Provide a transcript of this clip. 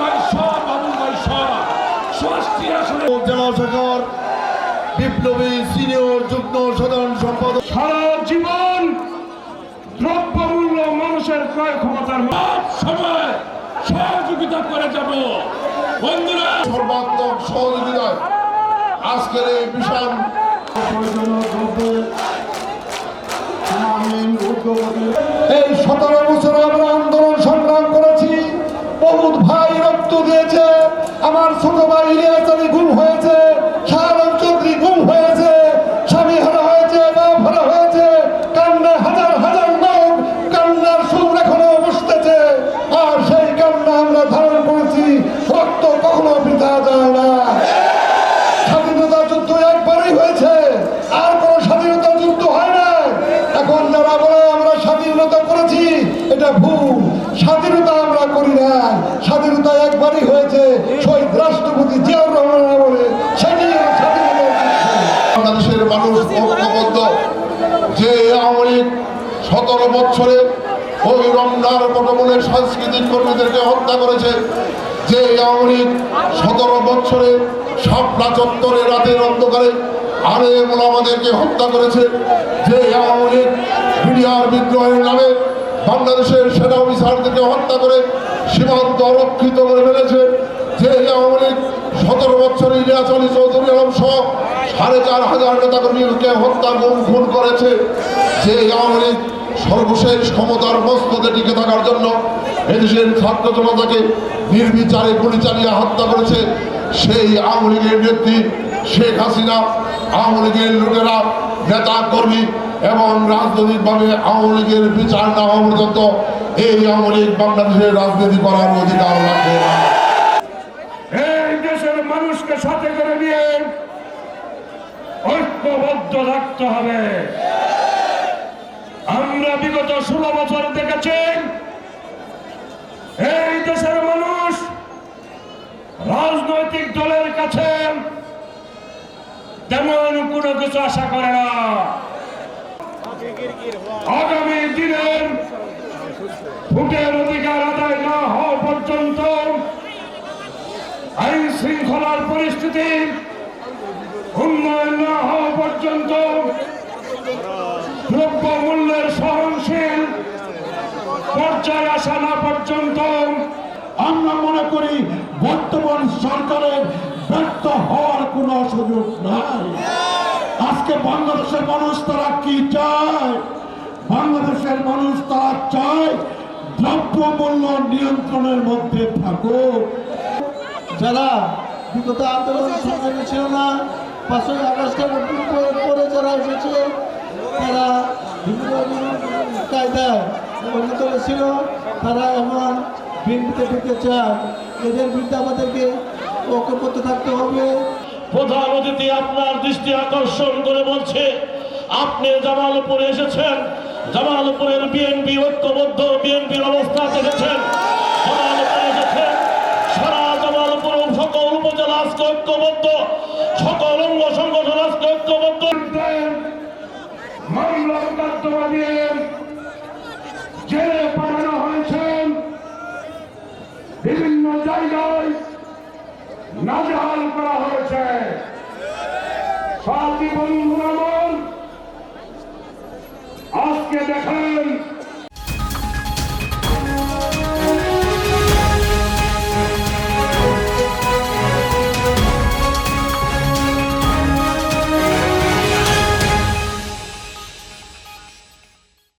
ভাই সব বাবুল ভাই সব ষষ্ঠী আসলে জেলা শাখার বিপ্লবী সিনিয়র যুগ্ম সাধারণ সম্পাদক। সারা জীবন দ্রব্যমূল্য মানুষের ক্রয় ক্ষমতার সময় সহযোগিতা করে যাব বন্ধুরা। সর্বাত্মক সহযোগিতায় আজকের এই বিশাল এই 17 বছরে আমরা আন্দোলন সংগ্রাম করেছি। বহুত ভাই রক্ত দিয়েছে। আমার ছোট ভাই ইলিয়াস আলী গুম হয়েছে, শাহরাম চৌধুরী গুম হয়েছে, স্বামী হারা হয়েছে, বাপ হারা হয়েছে। কান্নায় হাজার হাজার লোক, কান্নার সুর এখনো বসতেছে। আর সেই কান্না আমরা ধারণ করেছি। রক্ত কখনো বৃথা যায় না। স্বাধীনতা যুদ্ধ একবারই হয়েছে, আর কোন স্বাধীনতা যুদ্ধ হয় না। এখন যারা বলে আমরা স্বাধীনতা করেছি, এটা ভুল। স্বাধীনতা আমরা করি না, স্বাধীনতা একবারই হয়েছে, শহীদ রাষ্ট্রপতি জিয়াউর রহমান বলে সেটি বাংলাদেশের মানুষ ঐক্যবদ্ধ। যে আওয়ামী লীগ 17 বছরে ওই রমনার পটমূলের সাংস্কৃতিক কর্মীদেরকে হত্যা করেছে, যে আওয়ামী লীগ 17 বছরে শাপলা চত্বরে রাতের অন্ধকারে আলেম ওলামাদেরকে হত্যা করেছে, যে আওয়ামী লীগ মিডিয়ার বিদ্রোহের নামে বাংলাদেশের সেনা অফিসারদেরকে হত্যা করে সীমান্ত অরক্ষিত করে ফেলেছে, যে আওয়ামী লীগ 17 বছরে ইলিয়াস আলী চৌধুরী আলম সহ 4,500 নেতাকর্মীকে হত্যা খুন করেছে, যে আওয়ামী লীগ সর্বশেষ ক্ষমতার মস্তকে টিকে থাকার জন্য এদেশের ছাত্র জনতাকে নির্বিচারে গুলি চালিয়ে হত্যা করেছে, সেই আওয়ামী লীগের নেত্রী শেখ হাসিনা, আওয়ামী লীগের লোকেরা, নেতা কর্মী এবং রাজনৈতিকভাবে আওয়ামী লীগের বিচার না হওয়া পর্যন্ত এই আওয়ামী লীগ বাংলাদেশের রাজনীতি করার অধিকার রাখে না। এই দেশের মানুষকে সাথে করে নিয়ে ঐক্যবদ্ধ থাকতে হবে। আমরা বিগত 16 বছর দেখেছি এই দেশের মানুষ রাজনৈতিক দলের কাছে তেমন কোনো কিছু আশা করে না। আগামী দিনের ভোটের অধিকার আদায় না হওয়া পর্যন্ত আইন শৃঙ্খলার পরিস্থিতি উন্নয়ন না হওয়া পর্যন্ত দ্রব্যমূল্যের সহনশীল পর্যায়ে আসা না পর্যন্ত আমরা মনে করি বর্তমান সরকারের ব্যর্থ হওয়ার কোনো সুযোগ নাই। আজকে বাংলাদেশের মানুষ তারা কি চায়? বাংলাদেশের মানুষ তারা চায় দ্রব্যমূল্য নিয়ন্ত্রণের মধ্যে থাকুক। যারা বিগত আন্দোলন সংগ্রামী ছিল না, 5ই আগস্টের পরে যারা এসেছে তারা বিভিন্ন কায়দায় অন্যতলে ছিল, তারা এখন বিএনপিতে ঢুকতে চায়। এদের বিরুদ্ধে আমাদেরকে ঐক্যবদ্ধ থাকতে হবে। প্রধান অতিথি আপনার দৃষ্টি আকর্ষণ করে বলছে, আপনি জামালপুরে এসেছেন, জামালপুরের বিএনপি ঐক্যবদ্ধ, বিএনপির অবস্থা দেখেছেন। জামালপুরে এসেছেন, সারা জামালপুর সকল উপজেলা আজকে ঐক্যবদ্ধ, সকল অঙ্গ সংগঠন আজকে ঐক্যবদ্ধ। মামলা মোকদ্দমা দিয়ে জেলে পাঠানো হয়েছে, বিভিন্ন জায়গায় নাজেহাল করা হয়েছে।